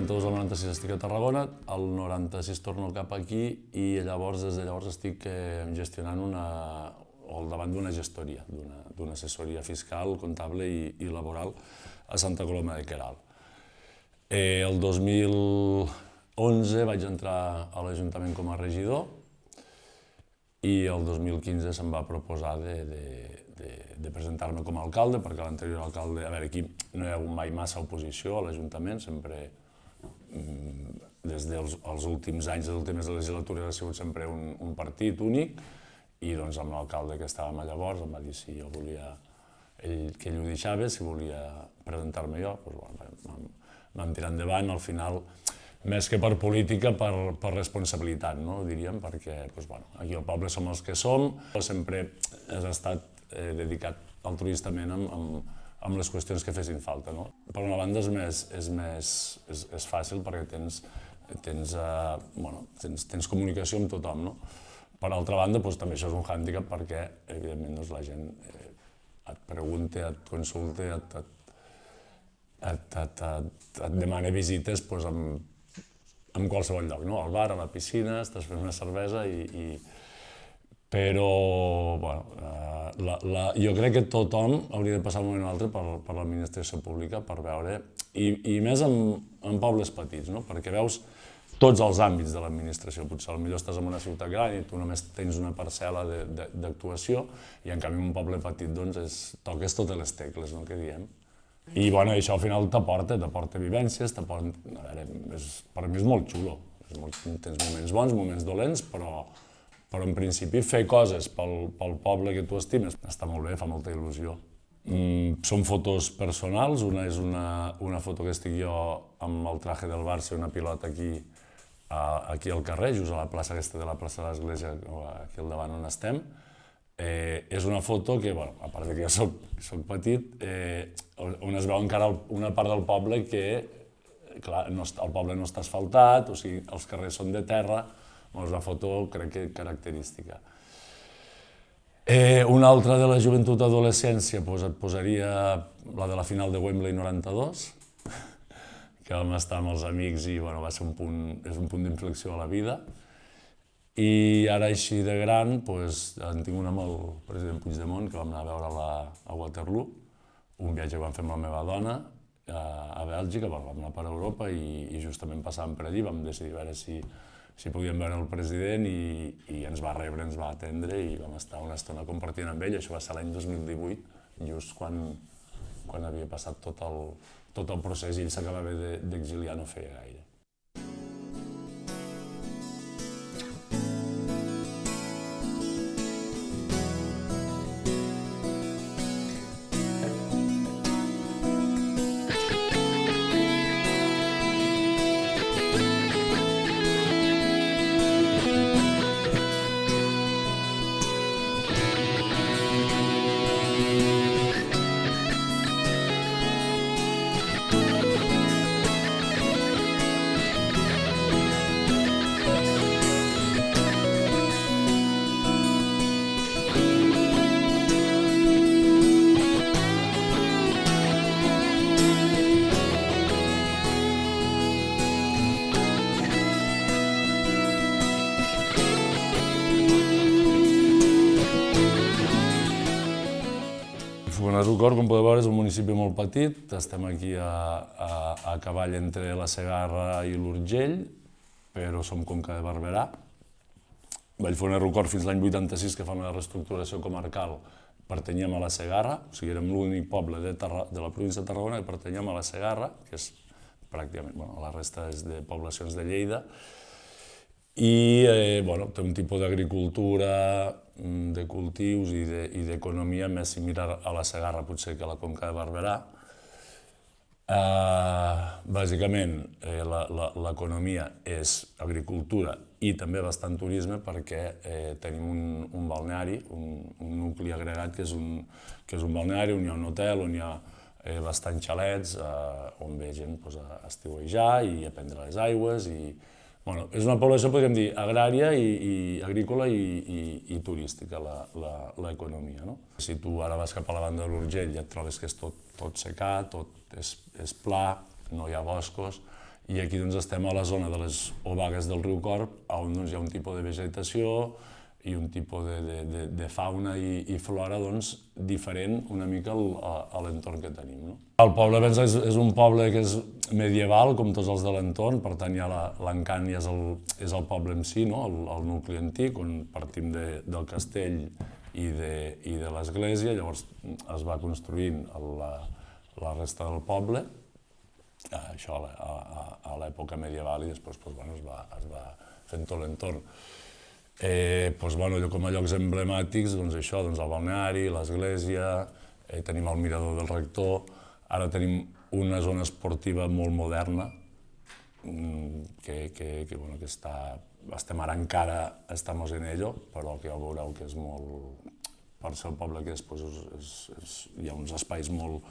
92 al 96 estic a Tarragona, el 96 torno cap aquí i llavors, des de llavors estic gestionant al davant d'una gestoria, d'una assessoria fiscal, comptable i laboral a Santa Coloma de Queralt. El 2011 vaig entrar a l'Ajuntament com a regidor i el 2015 se'm va proposar de presentar-me com a alcalde, perquè l'anterior alcalde, a veure, aquí no hi ha hagut mai massa oposició a l'Ajuntament, sempre, des dels últims anys, les últimes legislatures ha sigut sempre un partit únic, i doncs amb l'alcalde que estàvem llavors em va dir si jo volia, que ell ho deixava, si volia presentar-me jo, doncs vam tirar endavant, al final, més que per política, per responsabilitat, diríem, perquè aquí al poble som els que som, sempre has estat dedicat altruistament amb les qüestions que fessin falta. Per una banda és fàcil perquè tens comunicació amb tothom. Per altra banda, també això és un hàndicap perquè, evidentment, la gent et pregunta, et consulta, et demana visites en qualsevol lloc, al bar, a la piscina, estàs fent una cervesa Però, jo crec que tothom hauria de passar un moment o altre per l'administració pública per veure, i més en pobles petits, perquè veus tots els àmbits de l'administració. Potser potser estàs en una ciutat gran i tu només tens una parcel·la d'actuació i en canvi en un poble petit toques totes les tecles, que diem. I això al final t'aporta vivències, per mi és molt xulo. Tens moments bons, moments dolents, però en principi fer coses pel poble que tu estimes està molt bé, fa molta il·lusió. Són fotos personals, una és una foto que estic jo amb el traje del Barça i una pilota aquí al carrer, just a la plaça aquesta de la plaça de l'Església, aquí al davant on estem. És una foto que, a part que jo soc petit, on es veu encara una part del poble que, clar, el poble no està asfaltat, o sigui, els carrers són de terra, és una foto, crec que característica. Una altra de la joventut adolescència et posaria la de la final de Wembley 92, que vam estar amb els amics i va ser un punt d'inflexió a la vida. I ara, així de gran, en tinc una amb el president Puigdemont, que vam anar a veure a Waterloo, un viatge que vam fer amb la meva dona a Bèlgica, vam anar per Europa i justament passàvem per allí, vam decidir veure si podíem veure el president i ens va rebre, ens va atendre i vam estar una estona compartint amb ell. Això va ser l'any 2018, just quan havia passat tot el procés i ell s'acabava d'exiliar no feia gaire. Fonarrucor, com podeu veure, és un municipi molt petit. Estem aquí a cavall entre la Segarra i l'Urgell, però som Conca de Barberà. Vallfonarrucor, fins l'any 86, que fa una reestructuració comarcal, pertanyíem a la Segarra, o sigui, érem l'únic poble de la província de Tarragona que pertanyíem a la Segarra, que és pràcticament, la resta és de poblacions de Lleida. I té un tipus d'agricultura, de cultius i d'economia més similar a la Segarra, potser, que a la Conca de Barberà. Bàsicament, l'economia és agricultura i també bastant turisme perquè tenim un balneari, un nucli agregat que és un balneari on hi ha un hotel, on hi ha bastants xalets, on ve gent a estiuejar i a prendre les aigües. És una població, podríem dir, agrària, agrícola i turística, l'economia. Si tu ara vas cap a la banda de l'Urgell i et trobes que és tot secat, tot és pla, no hi ha boscos, i aquí estem a la zona de les obagues del riu Corb, on hi ha un tipus de vegetació i un tipus de fauna i flora diferent una mica a l'entorn que tenim. El poble és un poble que és medieval, com tots els de l'entorn, per tant l'encant ja és el poble en si, el nucli antic, on partim del castell i de l'església, llavors es va construint la resta del poble, això a l'època medieval, i després es va fent tot l'entorn. Com a llocs emblemàtics, això, el balneari, l'església, tenim el mirador del rector, ara tenim una zona esportiva molt moderna, que estem ara encara estamos en ello, però que ja veureu que és molt... Per ser el poble que després hi ha uns espais molt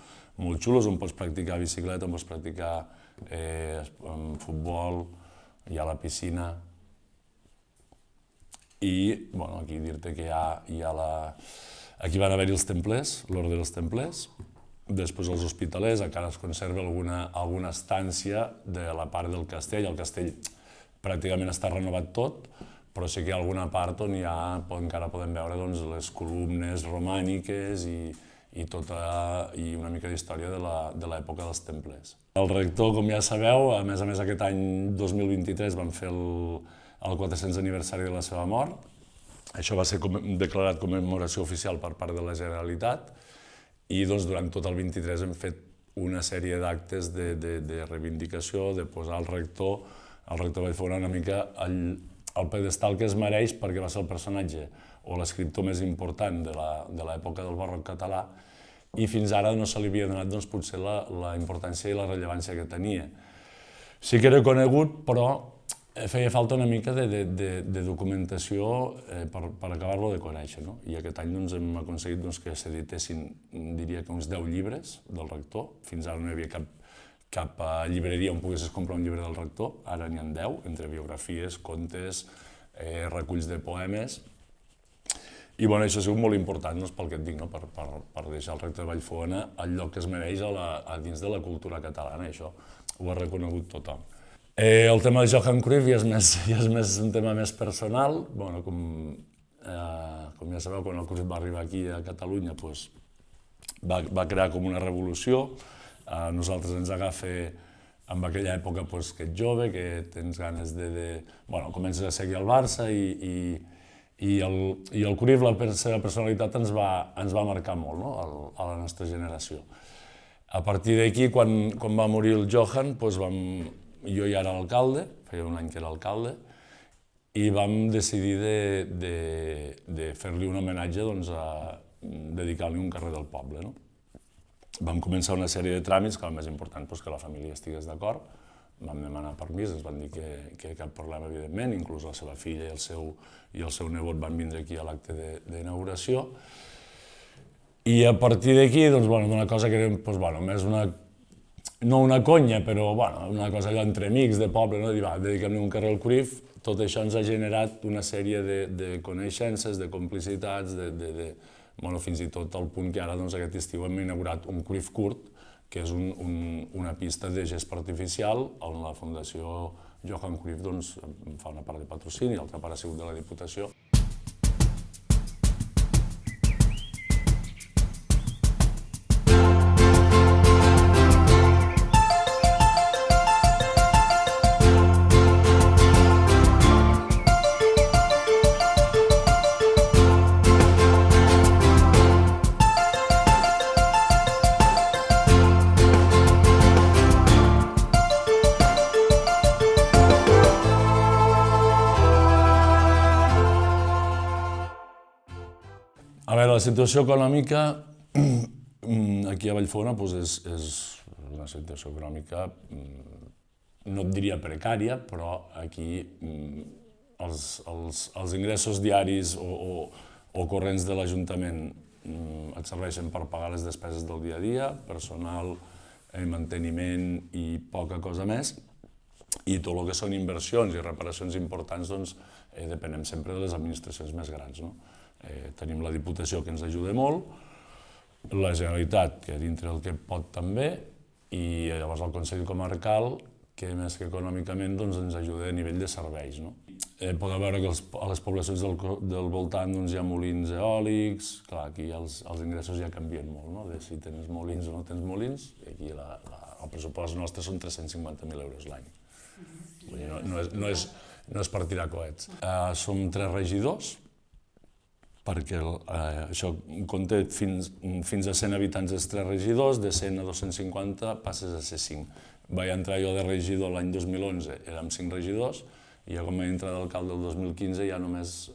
xulos on pots practicar bicicleta, on pots practicar futbol, hi ha la piscina. I aquí dir-te que aquí van haver-hi els templers, l'ordre dels templers, després els hospitalers, encara es conserva alguna estància de la part del castell. El castell pràcticament està renovat tot, però sí que hi ha alguna part on encara podem veure les columnes romàniques i una mica d'història de l'època dels templers. El rector, com ja sabeu, a més aquest any 2023 vam fer el 400 aniversari de la seva mort. Això va ser declarat commemoració oficial per part de la Generalitat i durant tot el 23 hem fet una sèrie d'actes de reivindicació, de posar el rector Vallfogona una mica al pedestal que es mereix, perquè va ser el personatge o l'escriptor més important de l'època del barroc català i fins ara no se li havia donat potser la importància i la rellevància que tenia. Sí que era conegut, però feia falta una mica de documentació per acabar-lo de conèixer. I aquest any hem aconseguit que s'editessin, diria que uns 10 llibres del rector. Fins ara no hi havia cap llibreria on poguessis comprar un llibre del rector, ara n'hi ha 10, entre biografies, contes, reculls de poemes. I això ha sigut molt important, pel que et dic, per deixar el rector de Vallfogona el lloc que es mereix dins de la cultura catalana, això ho ha reconegut tothom. El tema de Johan Cruyff ja és més un tema més personal. Com ja sabeu, quan el Cruyff va arribar aquí a Catalunya va crear com una revolució. A nosaltres ens agafa en aquella època que ets jove, que tens ganes comences a seguir el Barça i el Cruyff, la seva personalitat, ens va marcar molt a la nostra generació. A partir d'aquí, quan va morir el Johan, jo ja era l'alcalde, feia un any que era alcalde, i vam decidir de fer-li un homenatge dedicant-li un carrer del poble. Vam començar una sèrie de tràmits, que el més important que la família estigués d'acord, vam demanar permís, ens van dir que cap problema, evidentment, inclús la seva filla i el seu nebot van vindre aquí a l'acte d'inauguració. I a partir d'aquí, una cosa que era més no una conya, però una cosa allò entre amics de poble, dir, dediquem-li un carrer al Cruyff, tot això ens ha generat una sèrie de coneixences, de complicitats, fins i tot al punt que ara aquest estiu hem inaugurat un Cruyff curt, que és una pista de gespa artificial on la Fundació Johan Cruyff fa una part de patrocini, l'altra part ha sigut de la Diputació. A veure, la situació econòmica aquí a Vallfogona és una situació econòmica, no et diria precària, però aquí els ingressos diaris o corrents de l'Ajuntament et serveixen per pagar les despeses del dia a dia, personal, manteniment i poca cosa més, i tot el que són inversions i reparacions importants depenem sempre de les administracions més grans. Tenim la Diputació, que ens ajuda molt, la Generalitat, que dintre el que pot també, i llavors el Consell Comarcal, més que econòmicament ens ajuda a nivell de serveis. Podeu veure que a les poblacions del voltant hi ha molins eòlics, clar, aquí els ingressos ja canvien molt, de si tens molins o no tens molins, i aquí el pressupost nostre són 350.000 euros l'any. No és per tirar coets. Som 3 regidors, perquè això compta fins a 100 habitants els 3 regidors, de 100 a 250 passes a ser 5. Vaig entrar jo de regidor l'any 2011, érem 5 regidors, i ja com vaig entrar d'alcalde el 2015 ja només,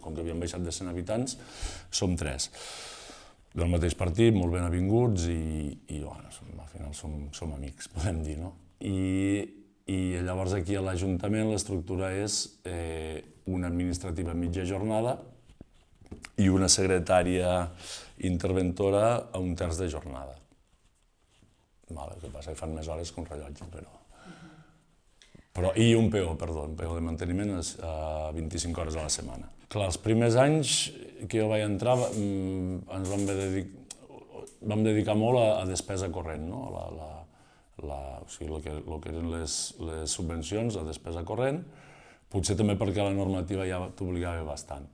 com que havíem baixat de 100 habitants, som 3. Del mateix partit, molt ben avinguts i al final som amics, podem dir, no? I llavors aquí a l'Ajuntament l'estructura és una administrativa mitja jornada i una secretària interventora a 1/3 de jornada. El que passa que fan més hores que un rellotge, però... I un PO, perdó, un PO de manteniment a 25 hores a la setmana. Clar, els primers anys que jo vaig entrar ens vam dedicar molt a despesa corrent, o sigui, el que eren les subvencions, a despesa corrent, potser també perquè la normativa ja t'obligava bastant.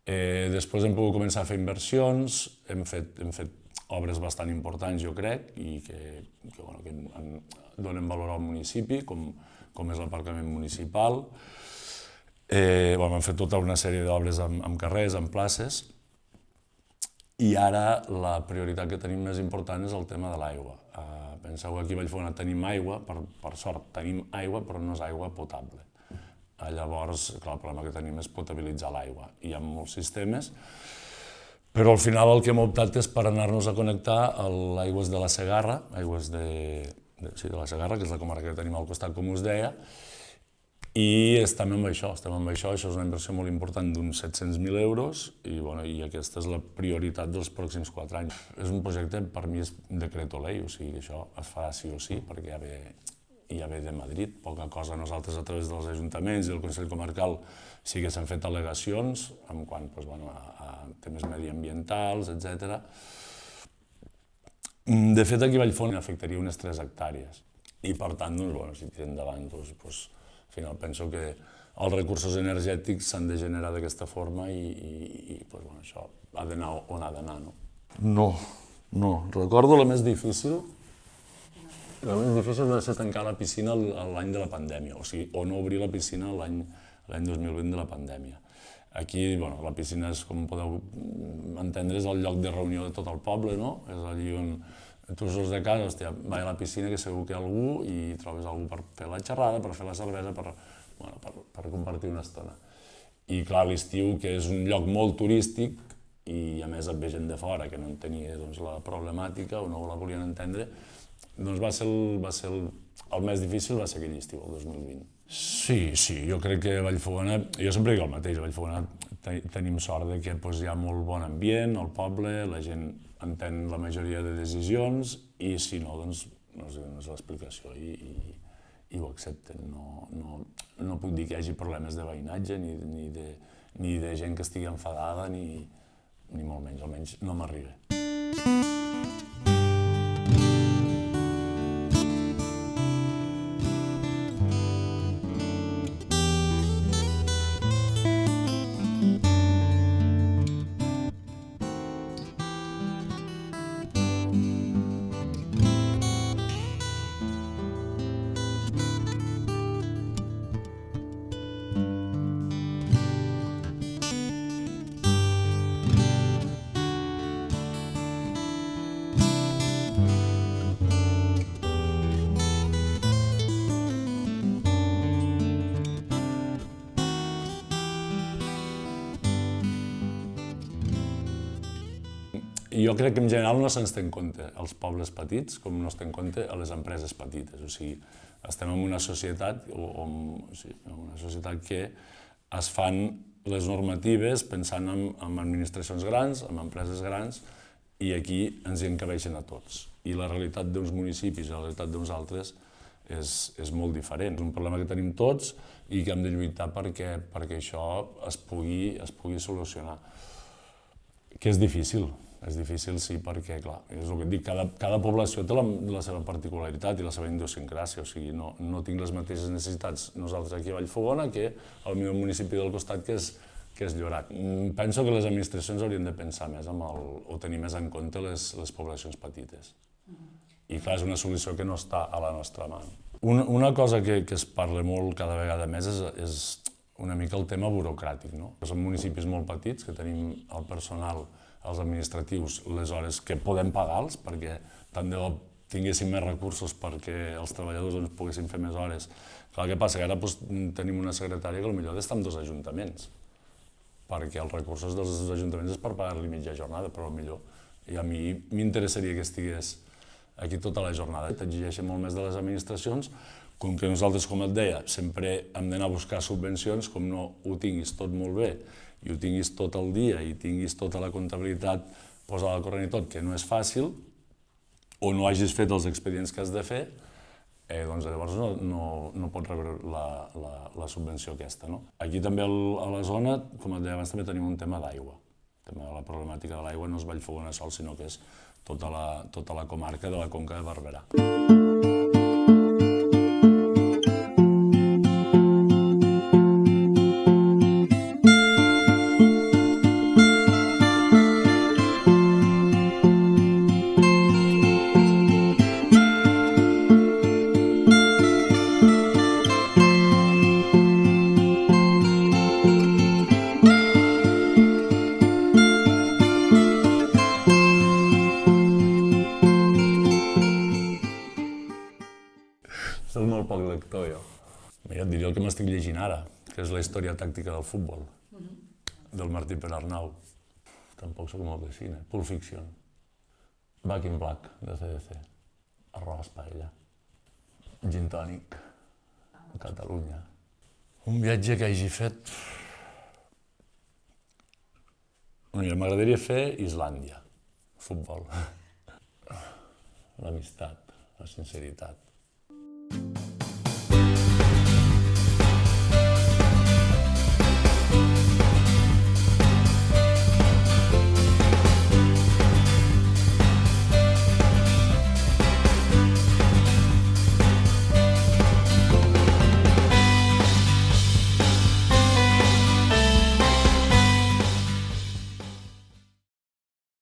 Després hem pogut començar a fer inversions, hem fet obres bastant importants, jo crec, i que donen valor al municipi, com és l'aparcament municipal. Hem fet tota una sèrie d'obres en carrers, en places, i ara la prioritat que tenim més important és el tema de l'aigua. Penseu que aquí a Vallfogona tenim aigua, per sort tenim aigua, però no és aigua potable. Llavors, clar, el problema que tenim és potabilitzar l'aigua. Hi ha molts sistemes, però al final el que hem optat és per anar-nos a connectar a l'Aigües de la Segarra, Aigües de la Segarra, que és la comarca que tenim al costat, com us deia, i estem amb això, això és una inversió molt important d'uns 700.000 euros i aquesta és la prioritat dels pròxims 4 anys. És un projecte, per mi, és decreto ley, o sigui que això es farà sí o sí, perquè ja ve de Madrid, poca cosa. Nosaltres, a través dels ajuntaments i del Consell Comarcal, sí que s'han fet al·legacions en quant a temes mediambientals, etc. De fet, aquí a Vallfogona afectaria unes 3 hectàrees i, per tant, si tira endavant, al final penso que els recursos energètics s'han de generar d'aquesta forma i això ha d'anar on ha d'anar. No. Recordo la més difícil. La més difícil va ser tancar la piscina l'any de la pandèmia, o no obrir la piscina l'any 2020 de la pandèmia. Aquí, la piscina, com podeu entendre, és el lloc de reunió de tot el poble, no? És allí on tu surts de casa, hòstia, vaig a la piscina, que segur que hi ha algú, i trobes algú per fer la xerrada, per fer la cervesa, per compartir una estona. I clar, l'estiu, que és un lloc molt turístic, i a més et ve gent de fora que no entenia la problemàtica o no la volien entendre, doncs el més difícil va ser aquell estiu, el 2020. Sí, jo crec que a Vallfogona, jo sempre dic el mateix, a Vallfogona tenim sort que hi ha molt bon ambient al poble, la gent entén la majoria de decisions i si no, doncs no és l'explicació i ho accepten. No puc dir que hi hagi problemes de veïnatge ni de gent que estigui enfadada ni molt menys, almenys no m'arriba. Jo crec que en general no se'ns té en compte als pobles petits com no es té en compte a les empreses petites. O sigui, estem en una societat que es fan les normatives pensant en administracions grans, en empreses grans, i aquí ens hi encabeixen a tots. I la realitat d'uns municipis i la realitat d'uns altres és molt diferent. És un problema que tenim tots i que hem de lluitar perquè això es pugui solucionar. Que és difícil. És difícil, sí, perquè, clar, és el que et dic, cada població té la seva particularitat i la seva idiosincràsia, o sigui, no tinc les mateixes necessitats nosaltres aquí a Vallfogona que al meu municipi del costat, que és Llorac. Penso que les administracions haurien de pensar més o tenir més en compte les poblacions petites. I clar, és una solució que no està a la nostra mà. Una cosa que es parla molt cada vegada més és una mica el tema burocràtic, no? Som municipis molt petits, que tenim el personal, els administratius, les hores que podem pagar-los, perquè tant de bo tinguéssim més recursos perquè els treballadors poguessin fer més hores. Clar, què passa? Que ara tenim una secretària que potser està en 2 ajuntaments, perquè els recursos dels ajuntaments és per pagar-li mitja jornada, però potser i a mi m'interessaria que estigués aquí tota la jornada. T'exigeixen molt més de les administracions, com que nosaltres, com et deia, sempre hem d'anar a buscar subvencions, com no ho tinguis tot molt bé i ho tinguis tot el dia i tinguis tota la comptabilitat posada al corrent i tot, que no és fàcil, o no hagis fet els expedients que has de fer, doncs llavors no pots rebre la subvenció aquesta. Aquí també a la zona, com et deia abans, també tenim un tema d'aigua. La problemàtica de l'aigua no és Vallfogona sol, sinó que és tota la comarca de la Conca de Barberà. Soc molt poc lector, jo. Mira, et diria el que m'estic llegint ara, que és la història tàctica del futbol, del Martí Pere-Arnau. Tampoc soc molt de cine. Pulp Fiction. Back in Black, de CDC. Arròs, paella. Gin tònic. Catalunya. Un viatge que hagi fet... Mira, m'agradaria fer Islàndia. Futbol. L'amistat, la sinceritat.